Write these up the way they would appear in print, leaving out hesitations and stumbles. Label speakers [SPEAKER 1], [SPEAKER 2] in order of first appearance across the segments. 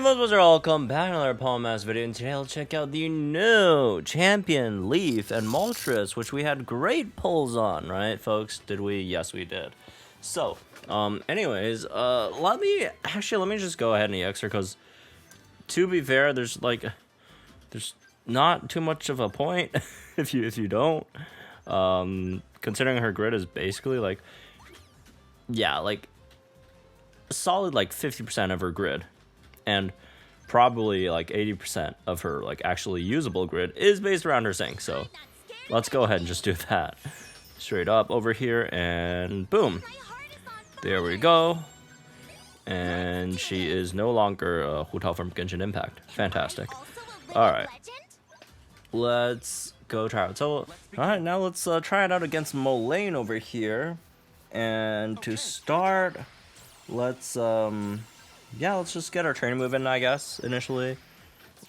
[SPEAKER 1] Alright folks, welcome back to another Palm Mass video, and today I'll check out the new Champion, Leaf, and Moltres, which we had great pulls on, right folks? Did we? Yes, we did. So, anyways, let me just go ahead and EX her, because, to be fair, there's not too much of a point, if you don't, considering her grid is basically, a solid, 50% of her grid. And probably 80% of her actually usable grid is based around her sync. So let's go ahead and just do that. Straight up over here and boom. There we go. And she is no longer Hu Tao from Genshin Impact. Fantastic. Alright. Let's go try it. So, alright, now let's try it out against Mollayne over here. And to start, let's just get our training move in, I guess, initially.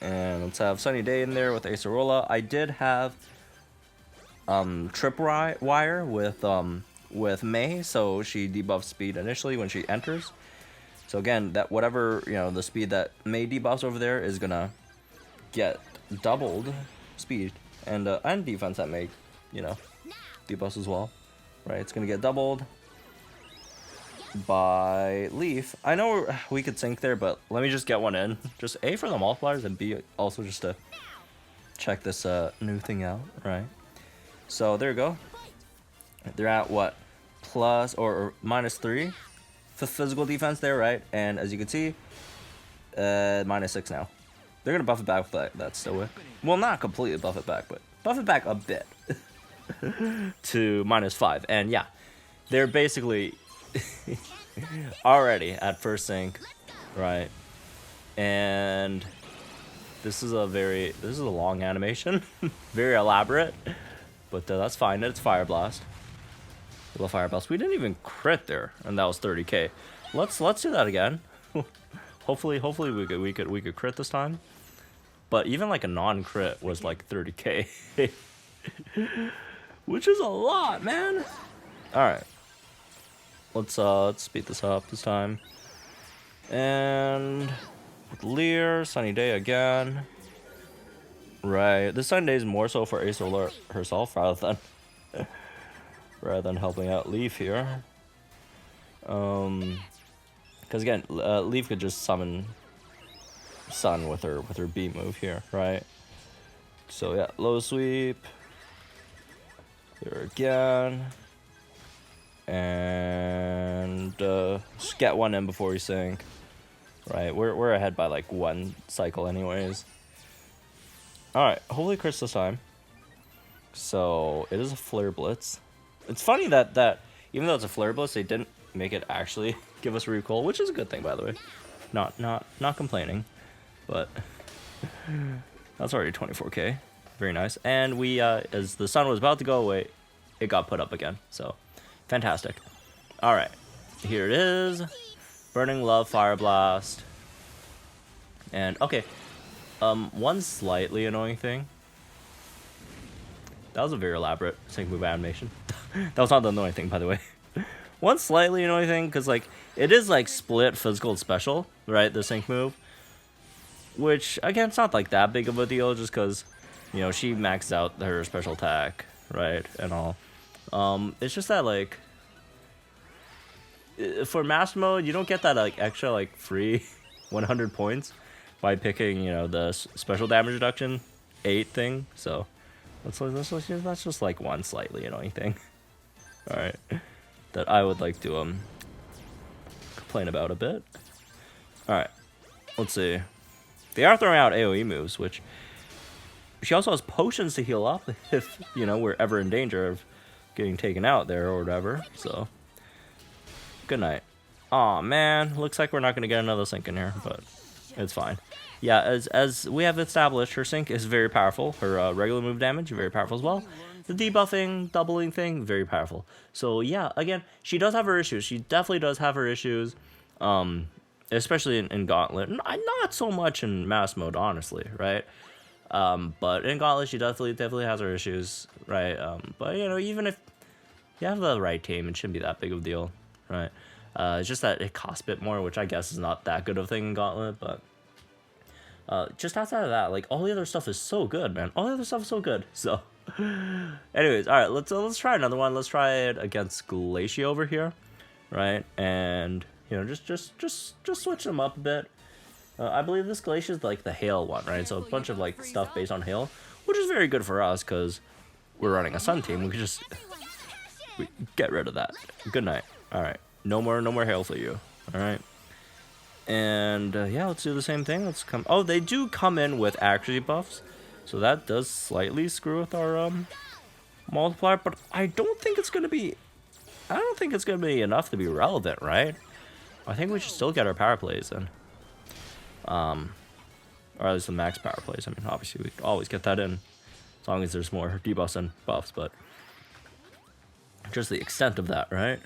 [SPEAKER 1] And let's have Sunny Day in there with Acerola. I did have Tripwire with Mei, so she debuffs speed initially when she enters. So again, that whatever, the speed that Mei debuffs over there is gonna get doubled speed, and defense that Mei, debuffs as well. Right, it's gonna get doubled by Leaf. I know we could sync there, but let me just get one in. Just A for the multipliers, and B also just to check this new thing out, right? So there you go. They're at what? Plus or -3 for physical defense there, right? And as you can see, -6 now. They're gonna buff it back with that Stoic. Well, not completely buff it back, but buff it back a bit to -5. And yeah, they're basically already at first sync, right? And this is a long animation, very elaborate, but that's fine. It's Fire Blast. Well, Fire Blast. We didn't even crit there, and that was 30k. Let's do that again. hopefully we could crit this time. But even a non-crit was 30k, which is a lot, man. All right. Let's speed this up this time. And with Lear, Sunny Day again. Right, this Sunny Day is more so for Acerola herself rather than helping out Leaf here. Because again, Leaf could just summon Sun with her B move here, right? So yeah, low sweep. There again. And just get one in before we sync. Right, we're ahead by one cycle anyways. Alright, hopefully crits this time. So it is a Flare Blitz. It's funny that even though it's a Flare Blitz, they didn't make it actually give us recoil, which is a good thing, by the way. Not complaining, but that's already 24k. Very nice. And we as the sun was about to go away, it got put up again. So fantastic. All right, here it is. Burning Love, Fire Blast. And okay, one slightly annoying thing. That was a very elaborate sync move animation. That was not the annoying thing, by the way. One slightly annoying thing, because it is split physical and special, right? The sync move, which again, it's not that big of a deal, just because she maxed out her special attack, right, and all. It's just that for master mode, you don't get that extra free 100 points by picking the special damage reduction 8 thing. So that's just one slightly annoying thing. All right, that I would like to complain about a bit. All right, let's see. They are throwing out AoE moves, which she also has potions to heal up if we're ever in danger of getting taken out there or whatever. So good night. Aw, man, looks like we're not gonna get another sync in here, but it's fine. Yeah, as we have established, her sync is very powerful. Her regular move damage very powerful as well. The debuffing, doubling thing, very powerful. So yeah, again, she does have her issues. She definitely does have her issues, especially in Gauntlet. Not so much in mass mode, honestly, right? But in Gauntlet, she definitely has her issues, right? But even if you have the right team, it shouldn't be that big of a deal, right? It's just that it costs a bit more, which I guess is not that good of a thing in Gauntlet, but Just outside of that, like, all the other stuff is so good, man. All the other stuff is so good. So, anyways, all right, let's try another one. Let's try it against Glacia over here, right? And you know, just switch them up a bit. I believe this Glacia is like the hail one, right? So a bunch of like stuff based on hail, which is very good for us because we're running a sun team. We could just get rid of that. Good night. All right, no more hail for you. All right. And yeah, let's do the same thing. Let's come. Oh, they do come in with accuracy buffs, so that does slightly screw with our multiplier. But I don't think it's gonna be. I don't think it's gonna be enough to be relevant, right? I think we should still get our power plays in. Or at least the max power plays. I mean, obviously we always get that in, as long as there's more debuffs and buffs. But just the extent of that, right?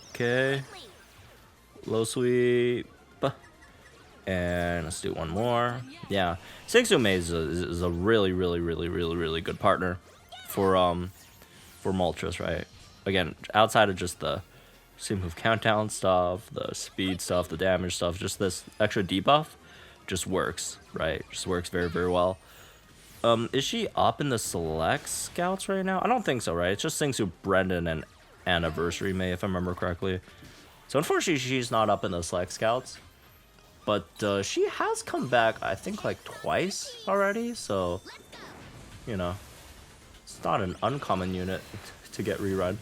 [SPEAKER 1] Okay. Low sweep, and let's do one more. Yeah, Singsu Maze is a really good partner for Moltres, right? Again, outside of just the sync move countdown stuff, the speed stuff, the damage stuff, just this extra debuff just works, right? Just works very well. Is she up in the select scouts right now? I don't think so, right? It's just Singsu, Brendan, and Anniversary May, if I remember correctly. So unfortunately, she's not up in the select scouts, but she has come back, I think, like twice already. So, you know, it's not an uncommon unit to get rerun,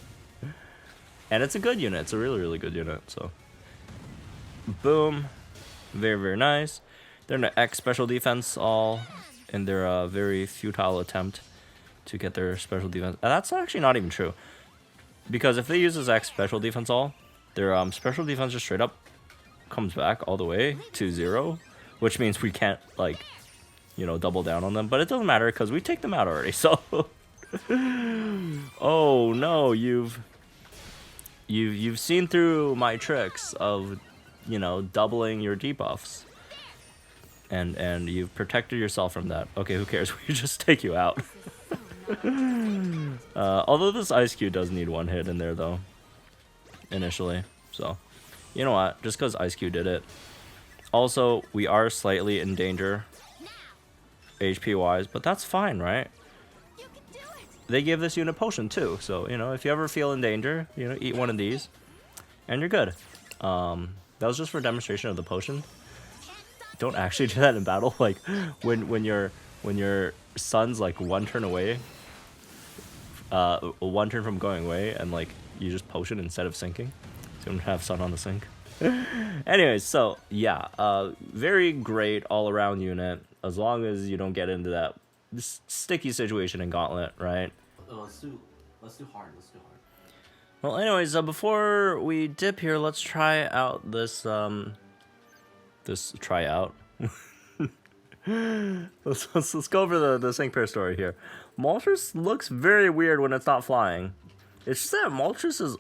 [SPEAKER 1] and it's a good unit. It's a really good unit. So, boom, very nice. They're in an X special defense all in their very futile attempt to get their special defense. That's actually not even true, because if they use this X special defense all, their special defense just straight up comes back all the way to 0, which means we can't, like, you know, double down on them. But it doesn't matter because we take them out already. So, oh no, you've seen through my tricks of, you know, doubling your debuffs, and you've protected yourself from that. Okay, who cares? We just take you out. Although this Ice Cube does need one hit in there though. Initially, so you know what, just because Ice Cube did it. Also, we are slightly in danger HP wise, but that's fine, right? They give this unit potion too, so you know, if you ever feel in danger, you know, eat one of these and you're good. That was just for demonstration of the potion. Don't actually do that in battle. Like when your sun's like one turn away, one turn from going away, and like you just potion instead of sinking, so you don't have sun on the sink. Anyways, so yeah, very great all around unit, as long as you don't get into that sticky situation in Gauntlet, right?
[SPEAKER 2] Let's do hard.
[SPEAKER 1] Well, anyways, before we dip here, let's try out this tryout. let's go over the sync pair story here. Moltres looks very weird when it's not flying. It's just that Moltres is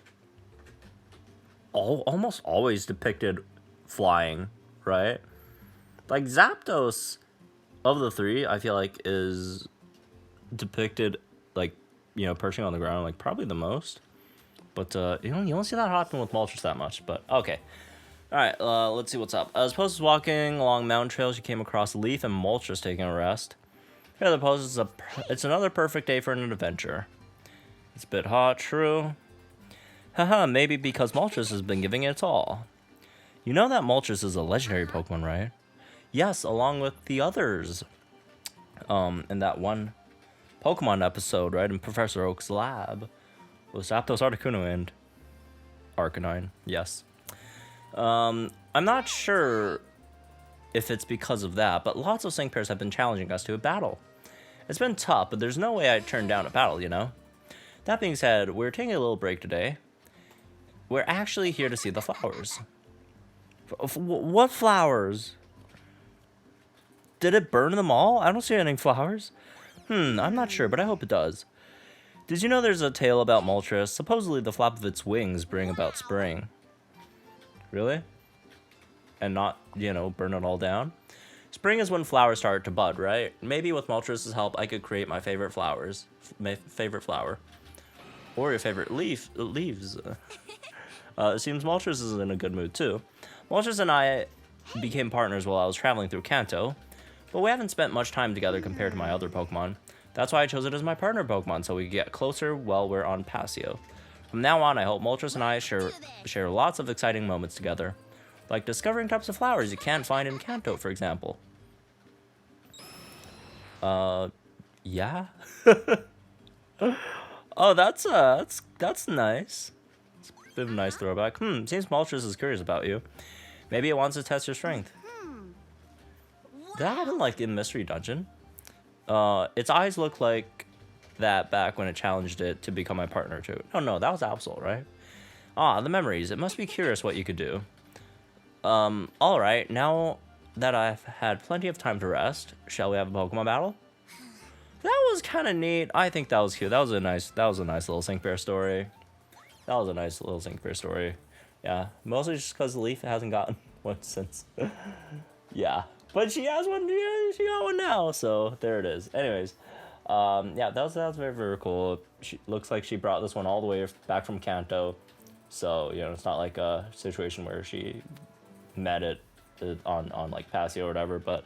[SPEAKER 1] almost always depicted flying, right? Like Zapdos of the three, I feel like is depicted like, you know, perching on the ground like probably the most. But you don't see that happen with Moltres that much. But okay. Alright, let's see what's up. As Post was walking along mountain trails, she came across Leaf and Moltres taking a rest. Here the Post it's another perfect day for an adventure. It's a bit hot, true. Haha, maybe because Moltres has been giving it its all. You know that Moltres is a legendary Pokemon, right? Yes, along with the others. In that one Pokemon episode, right, in Professor Oak's lab, was Zapdos, Articuno, and Arcanine. Yes. I'm not sure if it's because of that, but lots of sync pairs have been challenging us to a battle. It's been tough, but there's no way I'd turn down a battle, you know? That being said, we're taking a little break today. We're actually here to see the flowers. What flowers? Did it burn them all? I don't see any flowers. I'm not sure, but I hope it does. Did you know there's a tale about Moltres? Supposedly the flap of its wings bring about spring. Really? And not, you know, burn it all down? Spring is when flowers start to bud, right? Maybe with Moltres' help, I could create my favorite flowers. My favorite flower. Or your favorite leaves. It seems Moltres is in a good mood, too. Moltres and I became partners while I was traveling through Kanto, but we haven't spent much time together compared to my other Pokemon. That's why I chose it as my partner Pokemon, so we could get closer while we're on Paseo. From now on, I hope Moltres and I share lots of exciting moments together, like discovering types of flowers you can't find in Kanto, for example. Yeah. Oh, that's nice. It's a bit of a nice throwback. Seems Moltres is curious about you. Maybe it wants to test your strength. That happened like in Mystery Dungeon. Its eyes look like that back when it challenged it to become my partner too. Oh no, that was Absol, right? Ah, the memories. It must be curious what you could do. Alright, now that I've had plenty of time to rest, shall we have a Pokemon battle? That was kind of neat. I think that was cute. That was a nice little Sync Bear story. Yeah, mostly just because Leaf hasn't gotten one since. Yeah, but she has one. Yeah, she got one now. So there it is. Anyways, yeah, that was very, very cool. She looks like she brought this one all the way back from Kanto. So it's not like a situation where she met it on like Paseo or whatever. But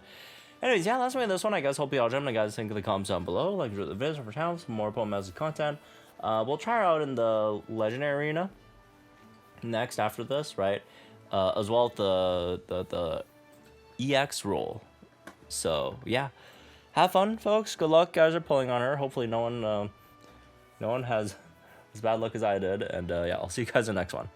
[SPEAKER 1] anyways, yeah, that's why this one. I guess hope you all jumping, guys. Think in the comments down below. Like the videos for town, some more Pokemon content. We'll try her out in the Legendary Arena next after this, right? As well as the EX role. So yeah, have fun, folks. Good luck, guys are pulling on her. Hopefully no one has as bad luck as I did. And yeah, I'll see you guys in the next one.